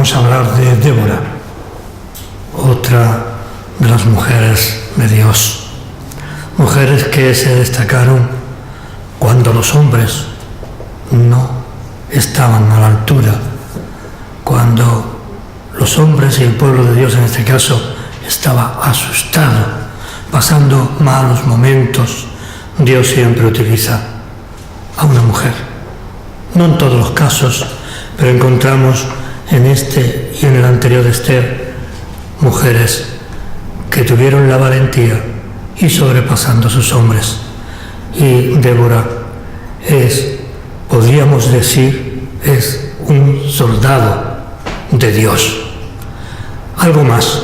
vamos a hablar de Débora, otra de las mujeres de Dios. Mujeres que se destacaron cuando los hombres no estaban a la altura, cuando los hombres y el pueblo de Dios en este caso estaba asustado, pasando malos momentos. Dios siempre utiliza a una mujer. No en todos los casos, pero encontramos en este y en el anterior de Esther mujeres que tuvieron la valentía y sobrepasando a sus hombres. Y Débora podríamos decir, es un soldado de Dios. Algo más,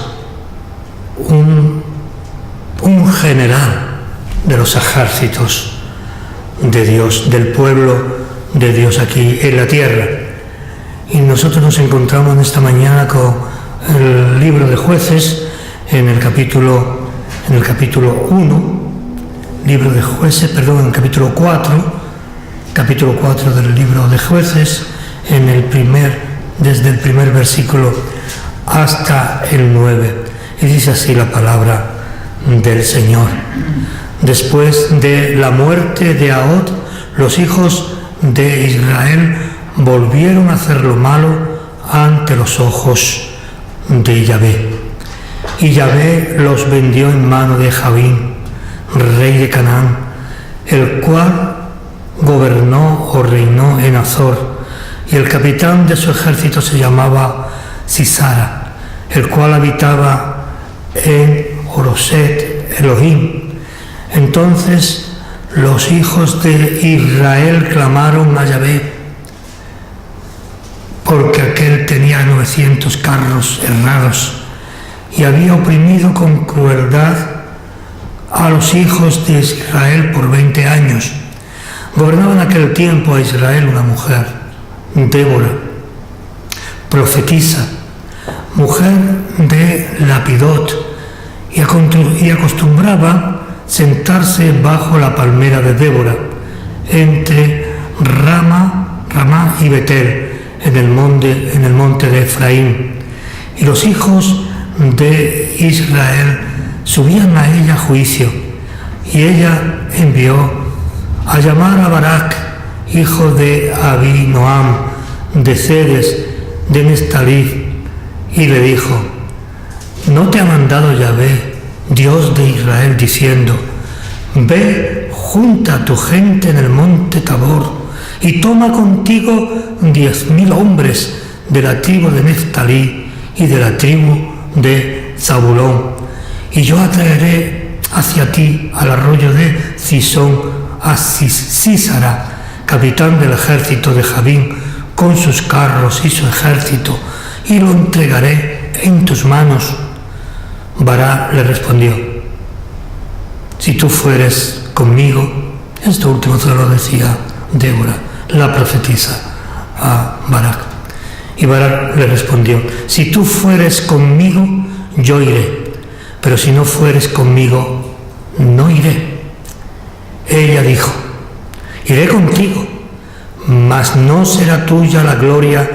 un general de los ejércitos de Dios, del pueblo de Dios aquí en la tierra. Y nosotros nos encontramos en esta mañana con el libro de Jueces, en el capítulo 1, libro de Jueces, perdón, en el capítulo 4 del libro de Jueces, desde el primer versículo hasta el 9. Y dice así la palabra del Señor. Después de la muerte de Ahod, los hijos de Israel volvieron a hacer lo malo ante los ojos de Yahvé. Y Yahvé los vendió en mano de Jabín, rey de Canaán, el cual gobernó o reinó en Azor, y el capitán de su ejército se llamaba Sisara, el cual habitaba en Oroset Elohim. Entonces los hijos de Israel clamaron a Yahvé, porque aquel tenía 900 carros herrados y había oprimido con crueldad a los hijos de Israel por 20 años. Gobernaba en aquel tiempo a Israel una mujer, Débora, profetisa, mujer de Lapidot, y acostumbraba sentarse bajo la palmera de Débora, entre Ramá y Betel, en el monte de Efraín. Y los hijos de Israel subían a ella a juicio, y ella envió a llamar a Barak, hijo de Abinoam, de Cedes, de Neftalí, y le dijo: ¿no te ha mandado Yahvé, Dios de Israel, diciendo: ve, junta a tu gente en el monte Tabor, y toma contigo 10,000 hombres de la tribu de Neftalí y de la tribu de Zabulón, y yo atraeré hacia ti al arroyo de Cisón a Sísara, capitán del ejército de Jabín, con sus carros y su ejército, y lo entregaré en tus manos? Bará le respondió: si tú fueres conmigo. Esto último se lo decía Débora, la profetisa, a Barak. Y Barak le respondió: si tú fueres conmigo, yo iré, pero si no fueres conmigo, no iré. Ella dijo: iré contigo, mas no será tuya la gloria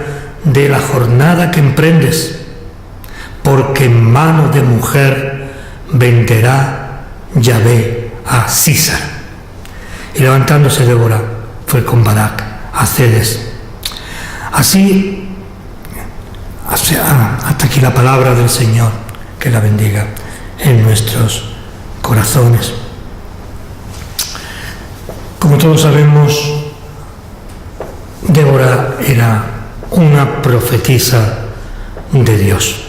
de la jornada que emprendes, porque en mano de mujer venderá Yahvé a Sísara. Y levantándose Débora, fue con Barak a Cedes. Así, hasta aquí la palabra del Señor, que la bendiga en nuestros corazones. Como todos sabemos, Débora era una profetisa de Dios.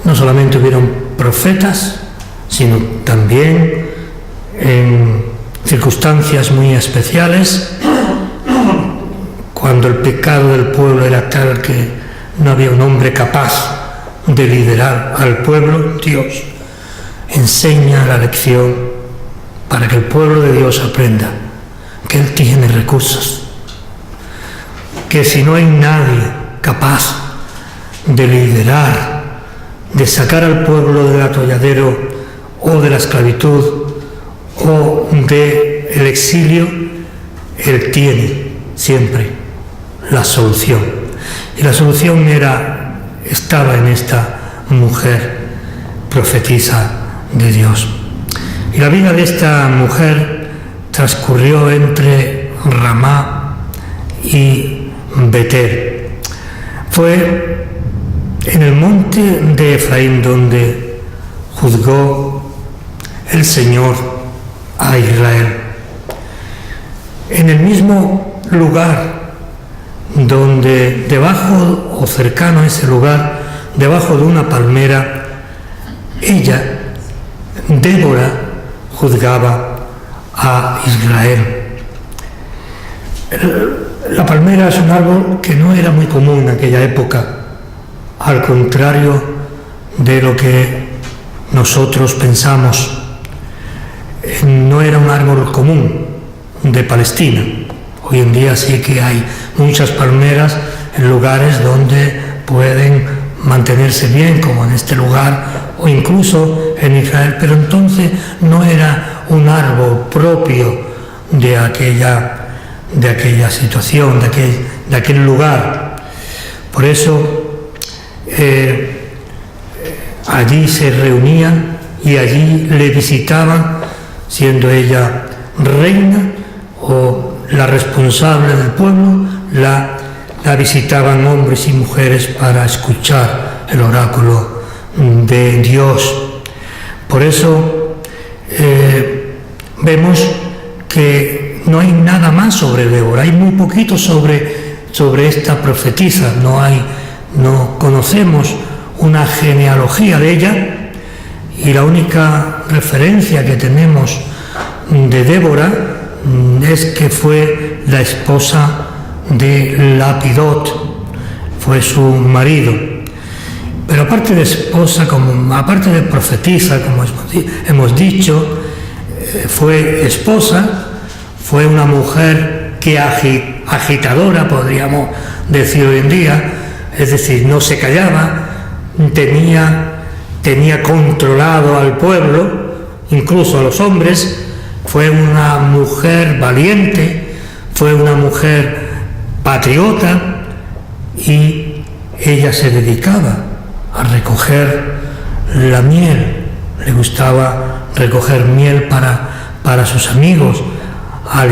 No solamente hubieron profetas, sino también en circunstancias muy especiales, cuando el pecado del pueblo era tal que no había un hombre capaz de liderar al pueblo, Dios enseña la lección para que el pueblo de Dios aprenda que Él tiene recursos, que si no hay nadie capaz de liderar, de sacar al pueblo del atolladero o de la esclavitud o del exilio, Él tiene siempre la solución. Y la solución estaba en esta mujer profetisa de Dios. Y la vida de esta mujer transcurrió entre Ramá y Betel. Fue en el monte de Efraín donde juzgó el Señor a Israel. En el mismo lugar donde debajo o cercano a ese lugar, debajo de una palmera, ella, Débora, juzgaba a Israel. La palmera es un árbol que no era muy común en aquella época, al contrario de lo que nosotros pensamos. No era un árbol común de Palestina. Hoy en día sí que hay muchas palmeras en lugares donde pueden mantenerse bien, como en este lugar o incluso en Israel, pero entonces no era un árbol propio de aquella situación, de aquel lugar. Por eso allí se reunían y allí le visitaban, siendo ella reina o la responsable del pueblo, la visitaban hombres y mujeres para escuchar el oráculo de Dios. Por eso vemos que no hay nada más sobre Débora, hay muy poquito sobre esta profetisa, no conocemos una genealogía de ella, y la única referencia que tenemos de Débora es que fue la esposa de Lapidot, fue su marido. Pero aparte de esposa, aparte de profetisa, como hemos dicho, fue esposa, fue una mujer que agitadora, podríamos decir hoy en día, es decir, no se callaba, tenía controlado al pueblo, incluso a los hombres. Fue una mujer valiente, fue una mujer patriota, y ella se dedicaba a recoger la miel. Le gustaba recoger miel para sus amigos, al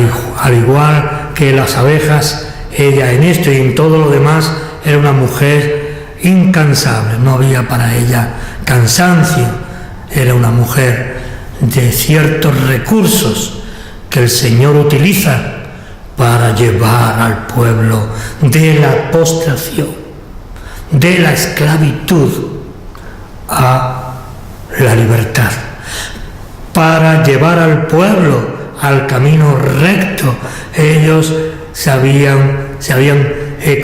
igual que las abejas. Ella en esto y en todo lo demás era una mujer incansable, no había para ella cansancio. Era una mujer de ciertos recursos que el Señor utiliza para llevar al pueblo de la postración, de la esclavitud a la libertad, para llevar al pueblo al camino recto. Ellos se habían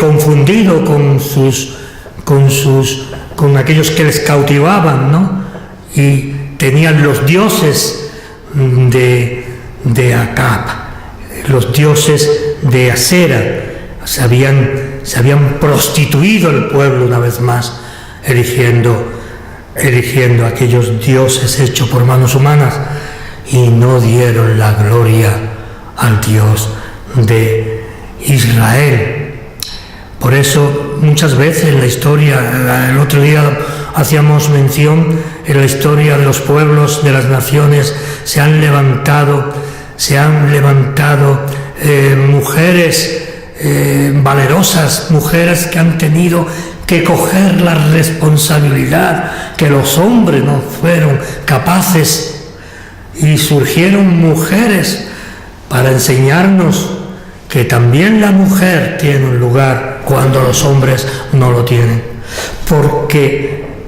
confundido con aquellos que les cautivaban, ¿no? Y tenían los dioses de Acab, los dioses de Asera. Se habían prostituido el pueblo una vez más, eligiendo aquellos dioses hechos por manos humanas, y no dieron la gloria al Dios de Israel. Por eso muchas veces en la historia, el otro día hacíamos mención, en la historia de los pueblos, de las naciones, se han levantado mujeres valerosas, mujeres que han tenido que coger la responsabilidad que los hombres no fueron capaces, y surgieron mujeres para enseñarnos que también la mujer tiene un lugar cuando los hombres no lo tienen,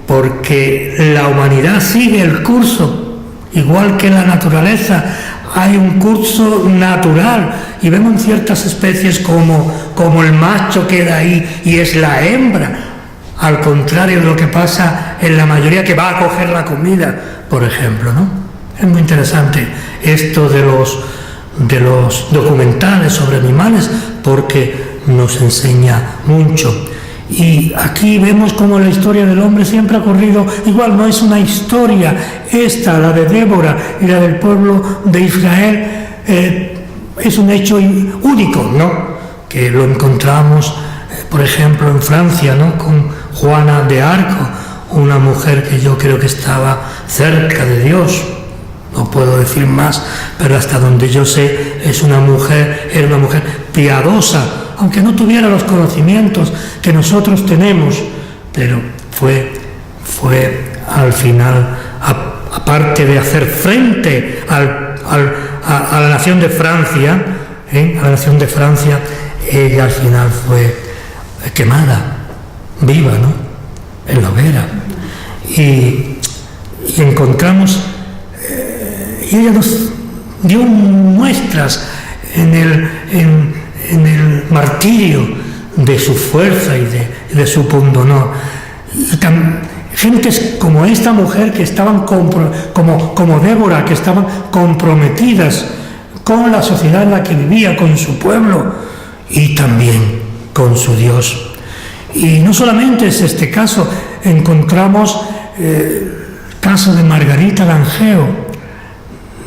porque la humanidad sigue el curso, igual que la naturaleza. Hay un curso natural, y vemos en ciertas especies como el macho queda ahí y es la hembra, al contrario de lo que pasa en la mayoría que va a coger la comida, por ejemplo, ¿no? Es muy interesante esto de los documentales sobre animales, porque nos enseña mucho. Y aquí vemos cómo la historia del hombre siempre ha corrido igual. No es una historia esta, la de Débora y la del pueblo de Israel, es un hecho único, ¿no? Que lo encontramos por ejemplo, en Francia, ¿no?, con Juana de Arco, una mujer que yo creo que estaba cerca de Dios. No puedo decir más, pero hasta donde yo sé era una mujer piadosa, aunque no tuviera los conocimientos que nosotros tenemos, pero fue al final, aparte de hacer frente a la nación de Francia, ella al final fue quemada, viva, ¿no?, en la hoguera. Y encontramos, y ella nos dio muestras en el martirio de su fuerza y de su pundonor. Y gentes como esta mujer que estaban como Débora, que estaban comprometidas con la sociedad en la que vivía, con su pueblo y también con su Dios. Y no solamente es este caso, encontramos el caso de Margarita Langeo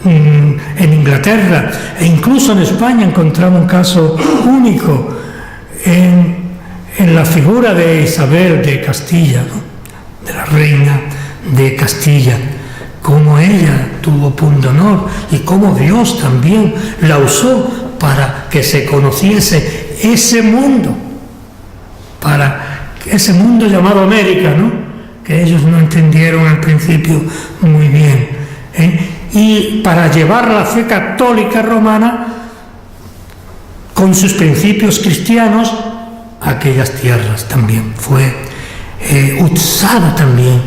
en Inglaterra, e incluso en España encontramos un caso único en la figura de Isabel de Castilla, ¿no?, de la reina de Castilla, cómo ella tuvo pundonor y cómo Dios también la usó para que se conociese ese mundo, para ese mundo llamado América, ¿no?, que ellos no entendieron al principio muy bien, y para llevar la fe católica romana con sus principios cristianos a aquellas tierras. También fue usada también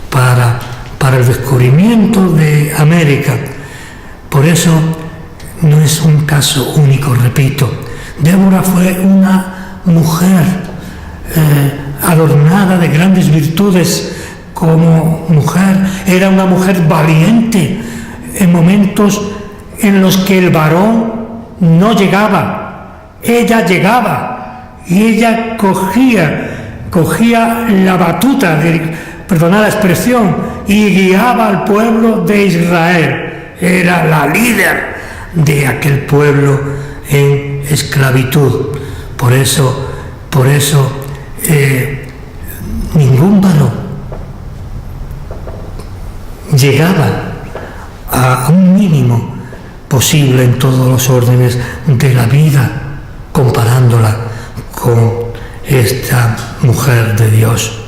para el descubrimiento de América. Por eso no es un caso único, repito. Débora fue una mujer adornada de grandes virtudes como mujer. Era una mujer valiente en momentos en los que el varón no llegaba. Ella llegaba y ella cogía la batuta, perdonad la expresión, y guiaba al pueblo de Israel. Era la líder de aquel pueblo en esclavitud. Por eso ningún varón llegaba a un mínimo posible en todos los órdenes de la vida, comparándola con esta mujer de Dios.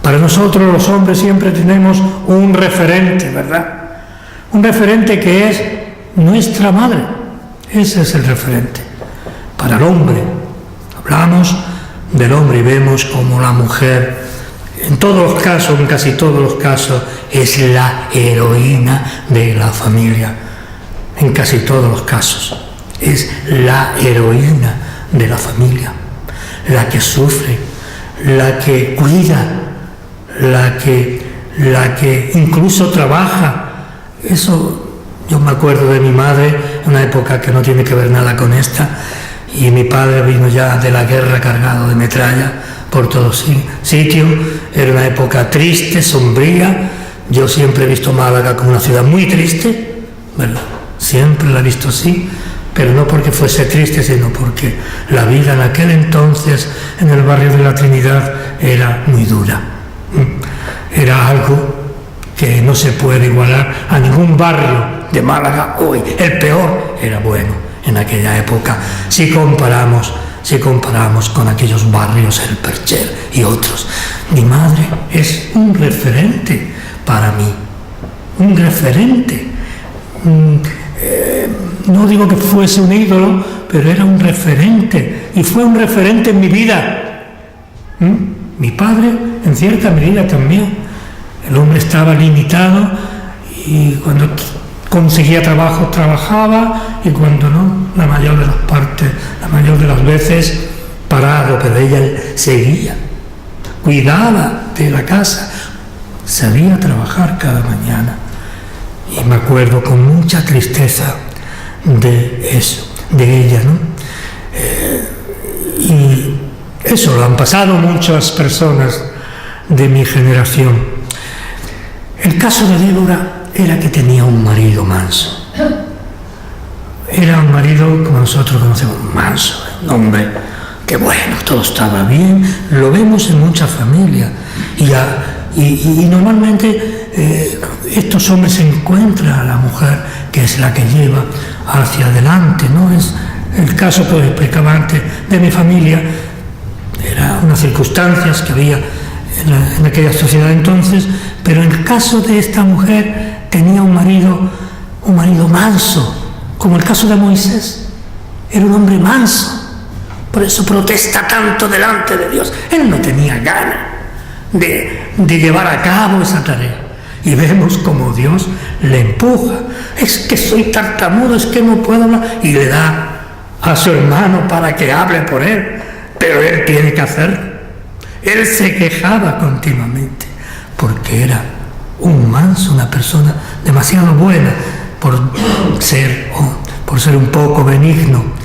Para nosotros los hombres siempre tenemos un referente, ¿verdad? Un referente que es nuestra madre. Ese es el referente. Para el hombre, hablamos del hombre y vemos como la mujer, en todos los casos, en casi todos los casos, es la heroína de la familia. En casi todos los casos, es la heroína de la familia. La que sufre, la que cuida, la que incluso trabaja. Eso, yo me acuerdo de mi madre, en una época que no tiene que ver nada con esta, y mi padre vino ya de la guerra cargado de metralla por todos sitios. Era una época triste, sombría. Yo siempre he visto Málaga como una ciudad muy triste, ¿verdad? Siempre la he visto así, pero no porque fuese triste, sino porque la vida en aquel entonces en el barrio de la Trinidad era muy dura. Era algo que no se puede igualar a ningún barrio de Málaga hoy. El peor era bueno en aquella época, si comparamos con aquellos barrios, el Percher y otros. Mi madre es un referente para mí, un referente. No digo que fuese un ídolo, pero era un referente, y fue un referente en mi vida. Mi padre, en cierta medida también. El hombre estaba limitado y cuando conseguía trabajo trabajaba, y cuando no, la mayor de las veces parado, pero ella seguía, cuidaba de la casa, salía a trabajar cada mañana. Y me acuerdo con mucha tristeza de eso, de ella, ¿no? Y eso lo han pasado muchas personas de mi generación. El caso de Débora era que tenía un marido manso. Era un marido, como nosotros conocemos, manso, un hombre que bueno, todo estaba bien. Lo vemos en muchas familias y normalmente estos hombres encuentran a la mujer que es la que lleva hacia adelante, ¿no? Es el caso que os explicaba antes de mi familia. Eran unas circunstancias que había en aquella sociedad entonces, pero en el caso de esta mujer tenía un marido manso, como el caso de Moisés. Era un hombre manso, por eso protesta tanto delante de Dios. Él no tenía ganas de llevar a cabo esa tarea, y vemos como Dios le empuja. Es que soy tartamudo, es que no puedo hablar, y le da a su hermano para que hable por él, pero él tiene que hacerlo. Él se quejaba continuamente porque era un manso, una persona demasiado buena por ser un poco benigno.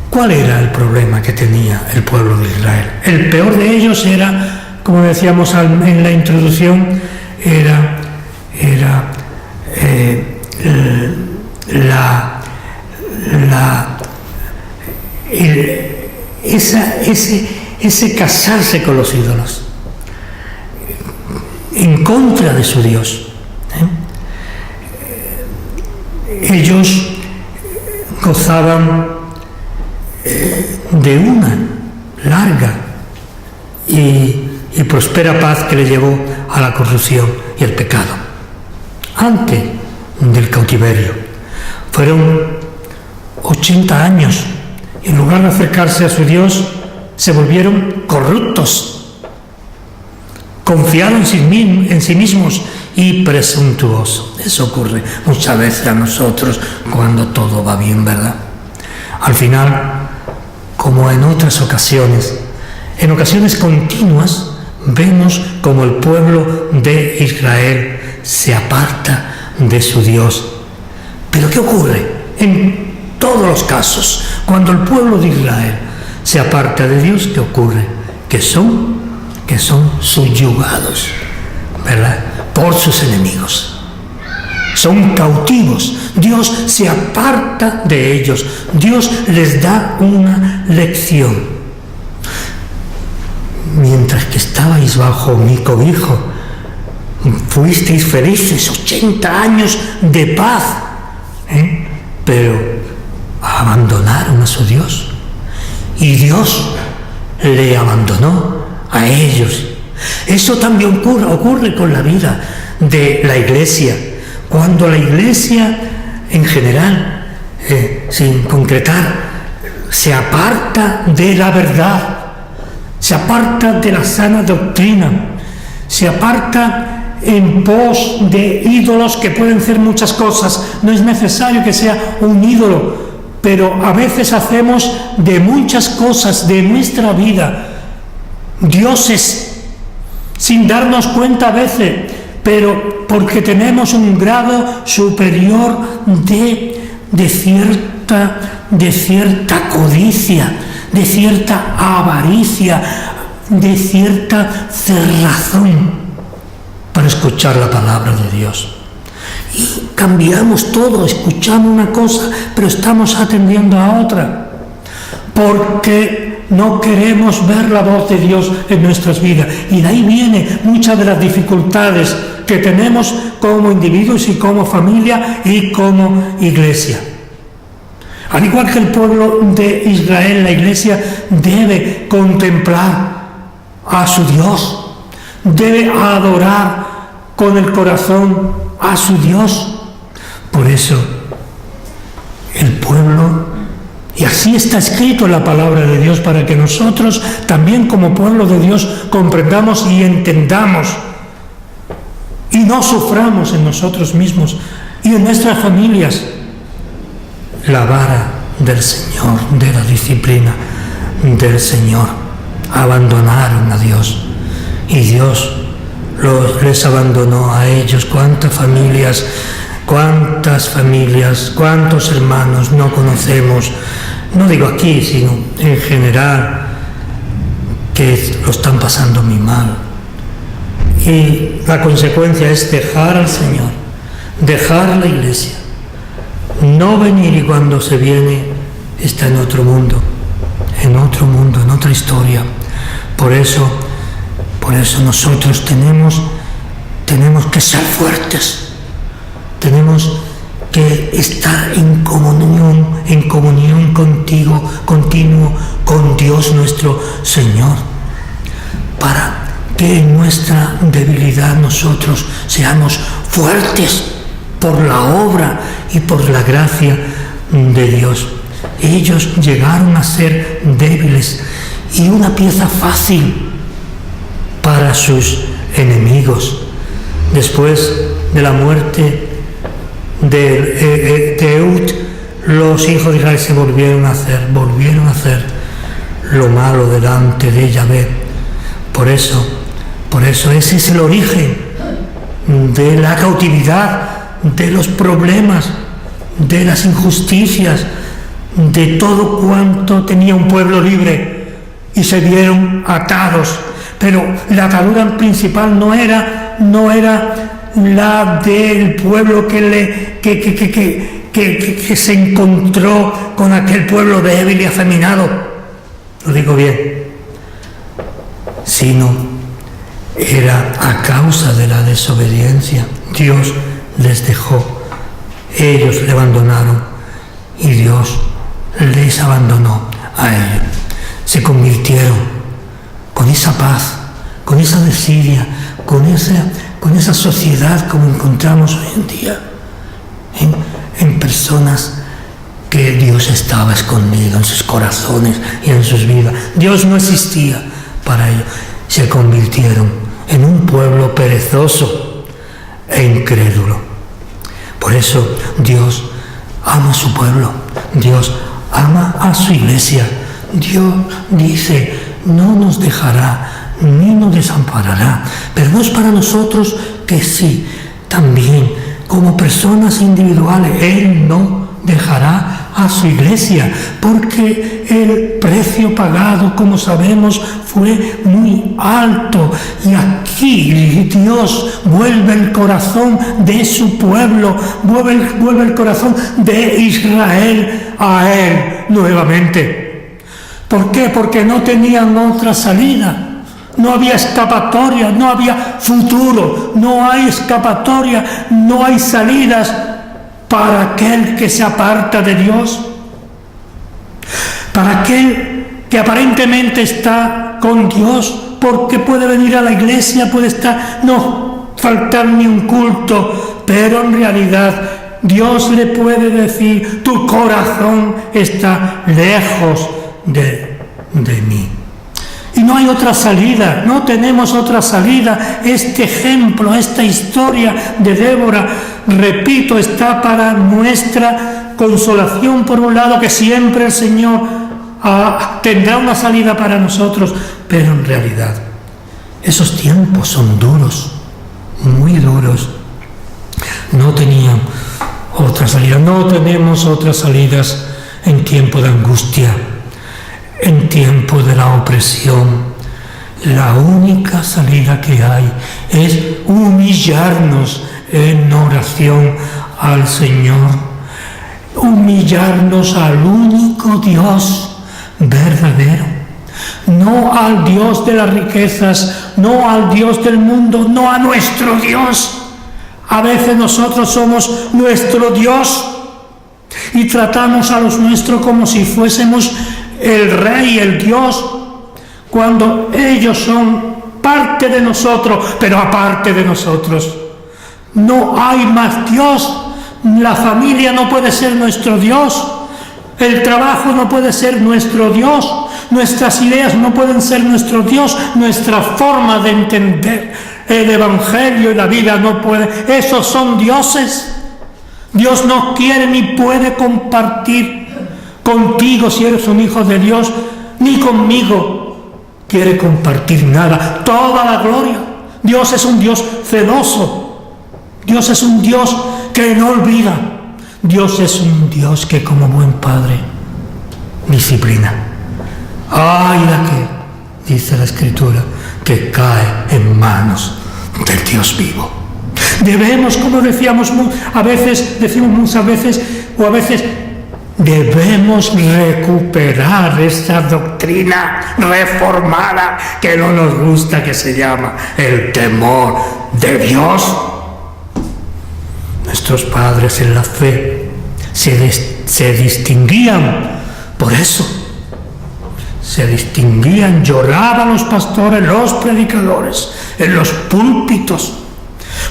¿Cuál era el problema que tenía el pueblo de Israel? El peor de ellos era, como decíamos en la introducción, ese casarse con los ídolos, en contra de su Dios. Ellos gozaban de una larga y próspera paz que le llevó a la corrupción y el pecado. Antes del cautiverio fueron 80 años, y en lugar de acercarse a su Dios, se volvieron corruptos, confiaron en sí mismos y presuntuosos. Eso ocurre muchas veces a nosotros cuando todo va bien, ¿verdad? Al final, como en otras ocasiones, en ocasiones continuas, vemos como el pueblo de Israel se aparta de su Dios. ¿Pero qué ocurre? En todos los casos, cuando el pueblo de Israel se aparta de Dios, ¿qué ocurre? Que son subyugados, ¿verdad?, por sus enemigos. Son cautivos. Dios se aparta de ellos. Dios les da una lección. Mientras que estabais bajo mi cobijo, fuisteis felices, 80 años de paz, pero abandonaron a su Dios. Y Dios le abandonó a ellos. Eso también ocurre con la vida de la Iglesia. Cuando la Iglesia en general, sin concretar, se aparta de la verdad, se aparta de la sana doctrina, se aparta en pos de ídolos que pueden ser muchas cosas. No es necesario que sea un ídolo, pero a veces hacemos de muchas cosas de nuestra vida dioses, sin darnos cuenta a veces, pero porque tenemos un grado superior de cierta codicia, de cierta avaricia, de cierta cerrazón para escuchar la palabra de Dios. Y cambiamos todo, escuchamos una cosa, pero estamos atendiendo a otra, porque no queremos ver la voz de Dios en nuestras vidas. Y de ahí vienen muchas de las dificultades que tenemos como individuos y como familia y como iglesia. Al igual que el pueblo de Israel, la Iglesia debe contemplar a su Dios, debe adorar con el corazón a su Dios. Por eso, el pueblo, y así está escrito en la palabra de Dios, para que nosotros también como pueblo de Dios comprendamos y entendamos y no suframos en nosotros mismos y en nuestras familias la vara del Señor, de la disciplina del Señor. Abandonaron a Dios y Dios les abandonó a ellos. ¿Cuántas familias, cuántos hermanos no conocemos? No digo aquí, sino en general, que lo están pasando muy mal. Y la consecuencia es dejar al Señor, dejar a la Iglesia, no venir, y cuando se viene está en otro mundo, historia. Por eso nosotros tenemos que ser fuertes, tenemos que estar en comunión continuo con Dios nuestro Señor, para que en nuestra debilidad nosotros seamos fuertes por la obra y por la gracia de Dios. Ellos llegaron a ser débiles y una pieza fácil para sus enemigos. Después de la muerte de Ehud, los hijos de Israel se volvieron a hacer lo malo delante de Yahvé. Por eso ese es el origen de la cautividad, de los problemas, de las injusticias, de todo cuanto tenía un pueblo libre, y se vieron atados. Pero la atadura principal no era la del pueblo que se encontró con aquel pueblo débil y afeminado, lo digo bien, sino era a causa de la desobediencia. Dios les dejó, ellos le abandonaron y Dios les abandonó a ellos. Se convirtieron con esa paz, con esa desidia, con esa sociedad como encontramos hoy en día, en personas que Dios estaba escondido en sus corazones y en sus vidas. Dios no existía para ellos. Se convirtieron en un pueblo perezoso e incrédulo. Por eso Dios ama a su pueblo, Dios ama a su iglesia. Dios dice: no nos dejará ni nos desamparará. Pero no es para nosotros que sí, también como personas individuales Él no dejará a su iglesia, porque el precio pagado, como sabemos, fue muy alto. Y aquí Dios vuelve el corazón de su pueblo, vuelve el corazón de Israel a Él nuevamente. ¿Por qué? Porque no tenían otra salida. No había escapatoria, no había futuro, no hay escapatoria, no hay salidas para aquel que se aparta de Dios, para aquel que aparentemente está con Dios, porque puede venir a la iglesia, puede estar, no faltar ni un culto, pero en realidad Dios le puede decir: tu corazón está lejos de mí. Y no hay otra salida, no tenemos otra salida. Este ejemplo, esta historia de Débora, repito, está para nuestra consolación, por un lado, que siempre el Señor tendrá una salida para nosotros, pero en realidad esos tiempos son duros, muy duros. No tenían otra salida, no tenemos otras salidas en tiempo de angustia, en tiempo de la opresión. La única salida que hay es humillarnos en oración al Señor, humillarnos al único Dios verdadero, no al Dios de las riquezas, no al Dios del mundo, no a nuestro Dios. A veces nosotros somos nuestro Dios y tratamos a los nuestros como si fuésemos el rey, el Dios, cuando ellos son parte de nosotros, pero aparte de nosotros. No hay más Dios. La familia no puede ser nuestro Dios. El trabajo no puede ser nuestro Dios. Nuestras ideas no pueden ser nuestro Dios. Nuestra forma de entender el Evangelio y la vida no puede. Esos son dioses. Dios no quiere ni puede compartir contigo si eres un hijo de Dios, ni conmigo quiere compartir nada. Toda la gloria. Dios es un Dios celoso. Dios es un Dios que no olvida. Dios es un Dios que, como buen padre, disciplina. ¡Ay de aquel! Dice la Escritura, que cae en manos del Dios vivo. Debemos, como decíamos, a veces decimos muchas veces, o a veces Debemos recuperar esta doctrina reformada que no nos gusta, que se llama el temor de Dios. Nuestros padres en la fe se distinguían por eso. Se distinguían, lloraban los pastores, los predicadores, en los púlpitos,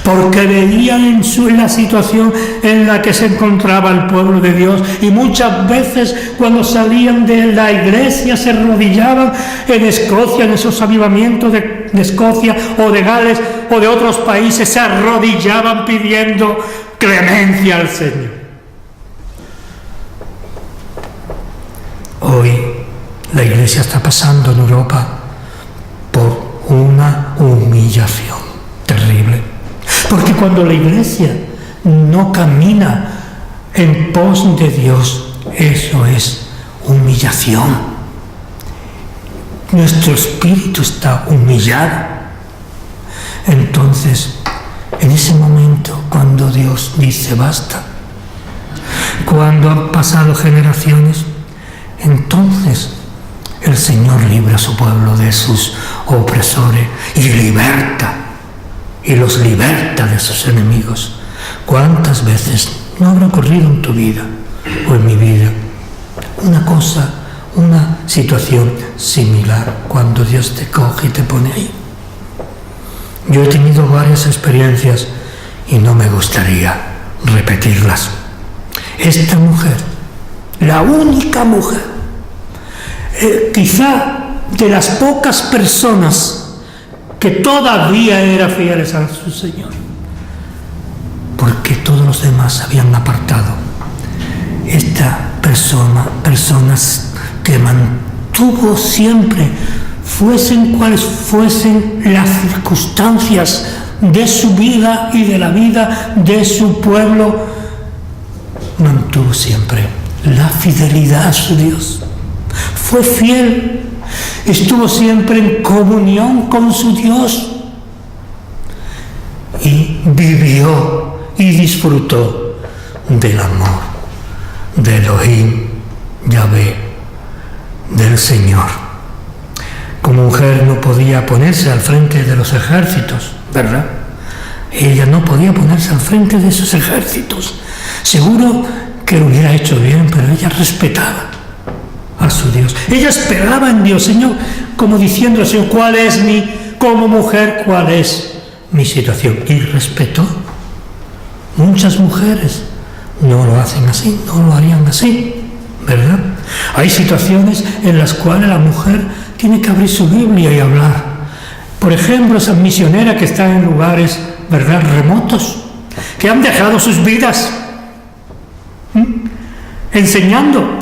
porque veían en la situación en la que se encontraba el pueblo de Dios, y muchas veces cuando salían de la iglesia se arrodillaban en Escocia, en esos avivamientos de Escocia o de Gales o de otros países, se arrodillaban pidiendo clemencia al Señor. Hoy la iglesia está pasando en Europa por una humillación terrible. Porque cuando la iglesia no camina en pos de Dios, eso es humillación. Nuestro espíritu está humillado. Entonces, en ese momento, cuando Dios dice basta, cuando han pasado generaciones, entonces el Señor libra a su pueblo de sus opresores y los liberta de sus enemigos. ¿Cuántas veces no habrá ocurrido en tu vida o en mi vida una situación similar, cuando Dios te coge y te pone ahí? Yo he tenido varias experiencias y no me gustaría repetirlas. Esta mujer, la única mujer, quizá de las pocas personas que todavía eran fieles a su Señor, porque todos los demás se habían apartado. Esta personas que mantuvo siempre, fuesen cuales fuesen las circunstancias de su vida y de la vida de su pueblo, mantuvo siempre la fidelidad a su Dios. Fue fiel, estuvo siempre en comunión con su Dios y vivió y disfrutó del amor de Elohim, Yahvé, del Señor. Como mujer no podía ponerse al frente de los ejércitos, ¿verdad? Ella no podía ponerse al frente de esos ejércitos. Seguro que lo hubiera hecho bien, pero ella respetaba a su Dios. Ella esperaba en Dios, Señor, como diciendo, Señor, como mujer, cuál es mi situación. Y respetó. Muchas mujeres no lo hacen así, no lo harían así, ¿verdad? Hay situaciones en las cuales la mujer tiene que abrir su Biblia y hablar. Por ejemplo, esas misioneras que están en lugares, ¿verdad?, remotos, que han dejado sus vidas enseñando.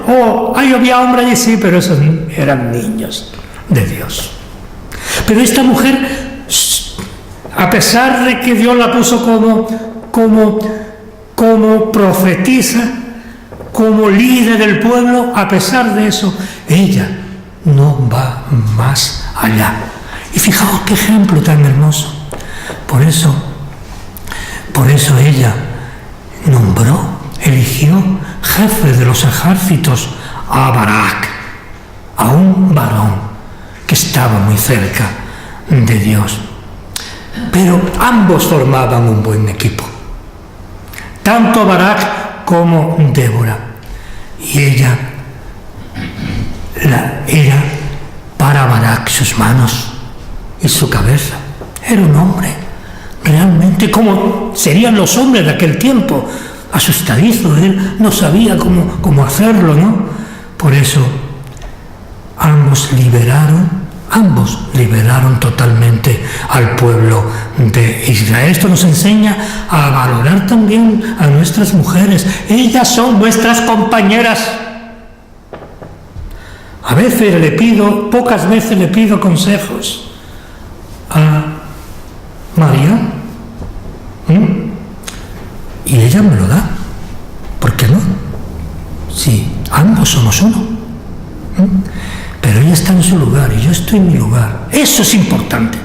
Había hombres allí, sí, pero esos eran niños de Dios. Pero esta mujer, a pesar de que Dios la puso como profetisa, como líder del pueblo, a pesar de eso, ella no va más allá. Y fijaos qué ejemplo tan hermoso. Por eso ella eligió jefe de los ejércitos a Barak, a un varón que estaba muy cerca de Dios. Pero ambos formaban un buen equipo, tanto Barak como Débora. Y ella era para Barak sus manos y su cabeza. Era un hombre realmente como serían los hombres de aquel tiempo, asustadizo. Él no sabía cómo hacerlo, ¿no? Por eso ambos liberaron totalmente al pueblo de Israel. Esto nos enseña a valorar también a nuestras mujeres. Ellas son nuestras compañeras. Pocas veces le pido consejos a María, y ella me lo da. ¿Por qué no? Sí, ambos somos uno. Pero ella está en su lugar y yo estoy en mi lugar. Eso es importante.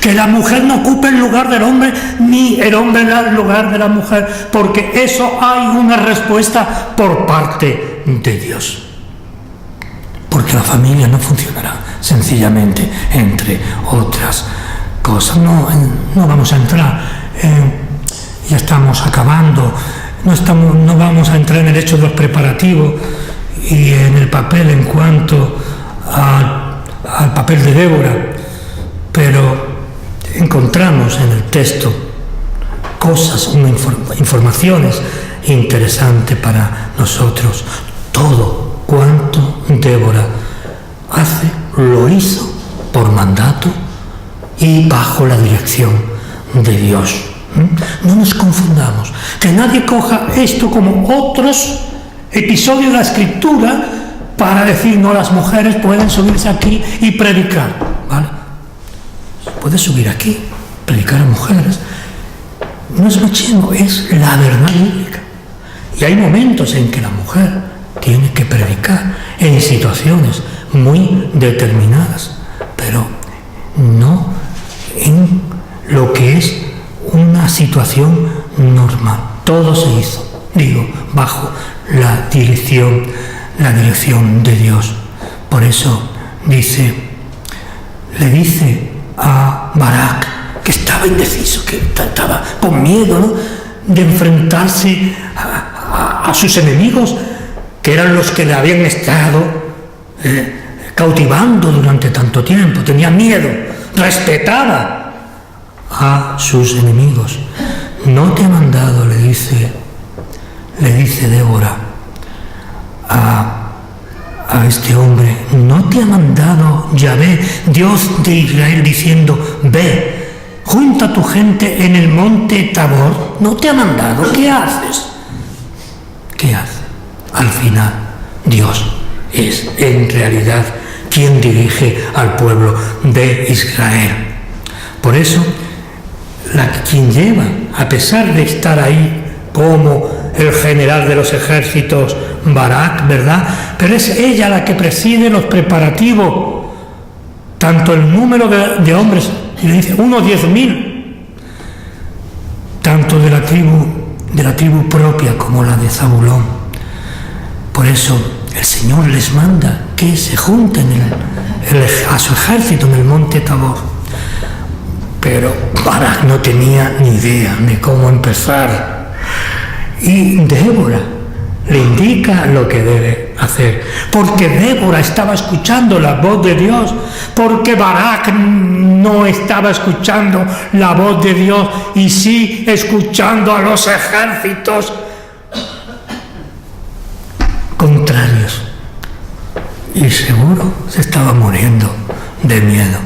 Que la mujer no ocupe el lugar del hombre, ni el hombre el lugar de la mujer, porque eso hay una respuesta por parte de Dios. Porque la familia no funcionará sencillamente, entre otras cosas. No vamos a entrar, ya estamos acabando, no vamos a entrar en el hecho de los preparativos y en el papel en cuanto al papel de Débora, pero encontramos en el texto cosas, informaciones interesantes para nosotros. Todo cuanto Débora hace, lo hizo por mandato y bajo la dirección de Dios. No nos confundamos, que nadie coja esto como otros episodios de la Escritura para decir, no, las mujeres pueden subirse aquí y predicar, ¿vale? Puede subir aquí, predicar a mujeres. No es machismo, es la verdad bíblica. Y hay momentos en que la mujer tiene que predicar en situaciones muy determinadas, pero no en lo que es una situación normal. Todo se hizo, bajo la dirección de Dios. Por eso le dice a Barak, que estaba indeciso, que estaba con miedo, ¿no?, de enfrentarse a sus enemigos, que eran los que le habían estado cautivando durante tanto tiempo. Tenía miedo, respetaba a sus enemigos. No te ha mandado, le dice Débora a este hombre, no te ha mandado Yahvé, Dios de Israel, diciendo, ve, junta a tu gente en el monte Tabor. No te ha mandado. ¿Qué haces? ¿Qué hace? Al final, Dios es en realidad quien dirige al pueblo de Israel. Por eso, quien lleva, a pesar de estar ahí como el general de los ejércitos, Barak, ¿verdad?, pero es ella la que preside los preparativos, tanto el número de hombres, y le dice unos 10.000, tanto de la tribu propia como la de Zabulón. Por eso el Señor les manda que se junten a su ejército en el monte Tabor. Pero Barak no tenía ni idea de cómo empezar. Y Débora le indica lo que debe hacer. Porque Débora estaba escuchando la voz de Dios. Porque Barak no estaba escuchando la voz de Dios y sí escuchando a los ejércitos contrarios. Y seguro se estaba muriendo de miedo.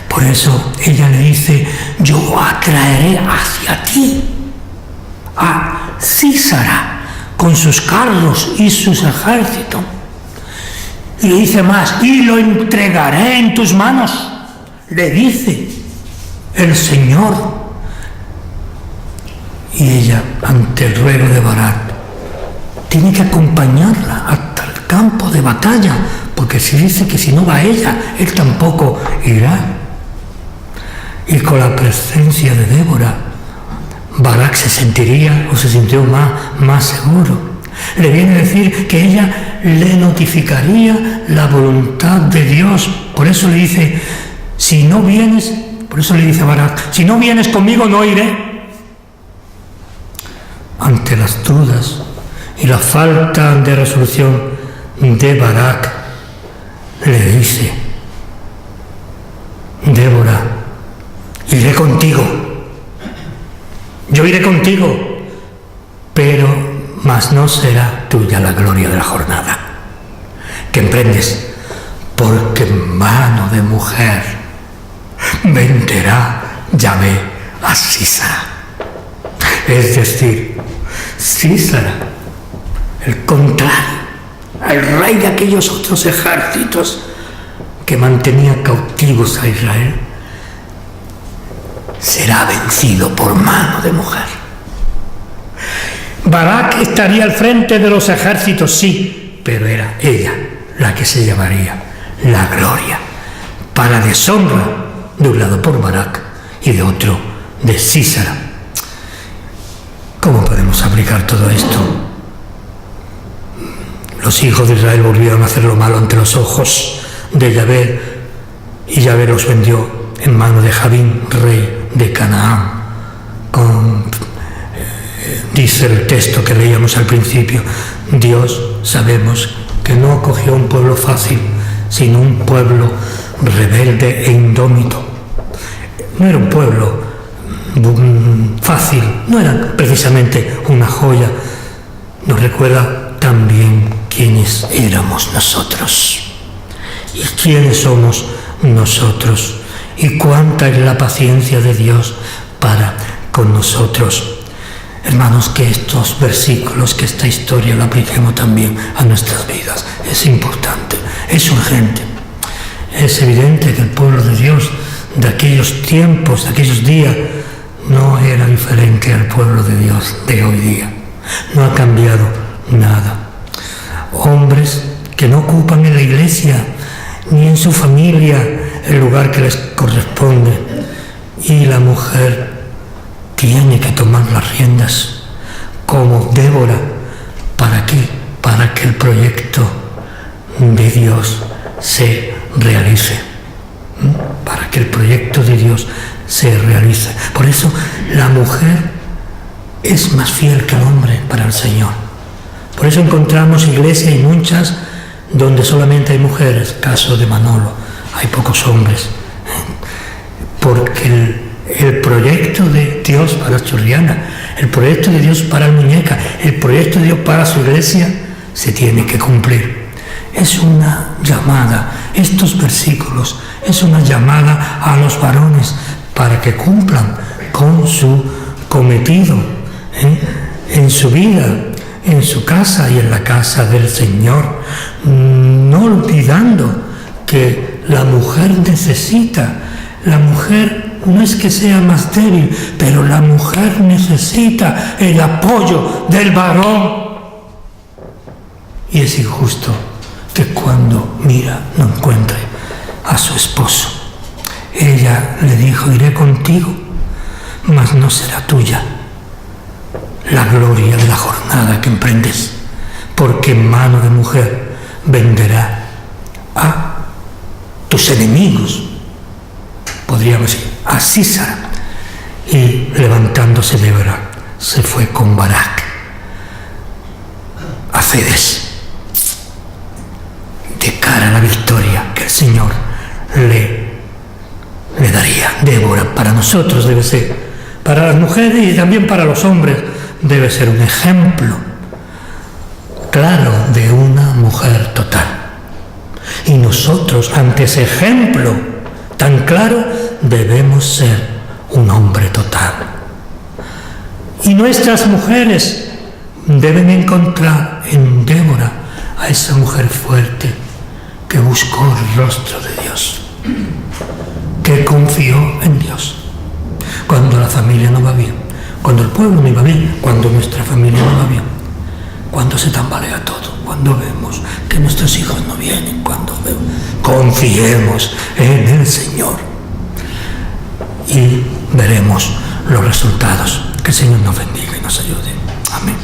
Por eso ella le dice, yo atraeré hacia ti a Sísara con sus carros y sus ejércitos. Y le dice más, y lo entregaré en tus manos, le dice el Señor. Y ella, ante el ruego de Barak, tiene que acompañarla hasta el campo de batalla, porque si dice que si no va ella, él tampoco irá. Y con la presencia de Débora, Barak se sintió más seguro. Le viene a decir que ella le notificaría la voluntad de Dios. Por eso le dice, por eso le dice a Barak, si no vienes conmigo no iré. Ante las dudas y la falta de resolución de Barak, le dice, Débora, iré contigo, yo iré contigo, pero mas no será tuya la gloria de la jornada que emprendes, porque en mano de mujer venderá Yahvé a Sísara. Es decir, Sísara, el contrario, el rey de aquellos otros ejércitos que mantenían cautivos a Israel, será vencido por mano de mujer. Barak estaría al frente de los ejércitos, sí, pero era ella la que se llevaría la gloria para deshonra de un lado por Barak y de otro de Sísara. ¿Cómo podemos aplicar todo esto? Los hijos de Israel volvieron a hacer lo malo ante los ojos de Yahvé, y Yahvé los vendió en mano de Jabín, rey de Canaán. Dice el texto que leíamos al principio, Dios sabemos que no acogió un pueblo fácil, sino un pueblo rebelde e indómito. No era un pueblo fácil, no era precisamente una joya. Nos recuerda también quiénes éramos nosotros y quiénes somos nosotros y cuánta es la paciencia de Dios para con nosotros. Hermanos, que estos versículos, que esta historia la apliquemos también a nuestras vidas. Es importante, es urgente. Es evidente que el pueblo de Dios de aquellos tiempos, de aquellos días, no era diferente al pueblo de Dios de hoy día. No ha cambiado nada. Hombres que no ocupan en la iglesia ni en su familia el lugar que les corresponde, y la mujer tiene que tomar las riendas como Débora. ¿Para qué? Para que el proyecto de Dios se realice. Para que el proyecto de Dios se realice. Por eso la mujer es más fiel que el hombre para el Señor. Por eso encontramos iglesias y muchas donde solamente hay mujeres, caso de Manolo, hay pocos hombres. Porque el proyecto de Dios para Churriana, el proyecto de Dios para el Muñeca, el proyecto de Dios para su iglesia se tiene que cumplir. Es una llamada, estos versículos, es una llamada a los varones para que cumplan con su cometido en su vida, en su casa y en la casa del Señor, no olvidando que la mujer necesita, la mujer no es que sea más débil, pero la mujer necesita el apoyo del varón. Y es injusto que cuando mira no encuentre a su esposo. Ella le dijo: iré contigo, mas no será tuya la gloria de la jornada que emprendes, porque en mano de mujer venderá a tus enemigos, podríamos decir, a Sísara. Y levantándose Débora, se fue con Barak a Cedes, de cara a la victoria que el Señor le daría. Débora para nosotros debe ser, para las mujeres y también para los hombres, debe ser un ejemplo claro de una mujer total. Y nosotros, ante ese ejemplo tan claro, debemos ser un hombre total. Y nuestras mujeres deben encontrar en Débora a esa mujer fuerte que buscó el rostro de Dios, que confió en Dios. Cuando la familia no va bien, cuando el pueblo no va bien, cuando nuestra familia no va bien, cuando se tambalea todo, cuando vemos que nuestros hijos no vienen, cuando confiemos en el Señor y veremos los resultados. Que el Señor nos bendiga y nos ayude. Amén.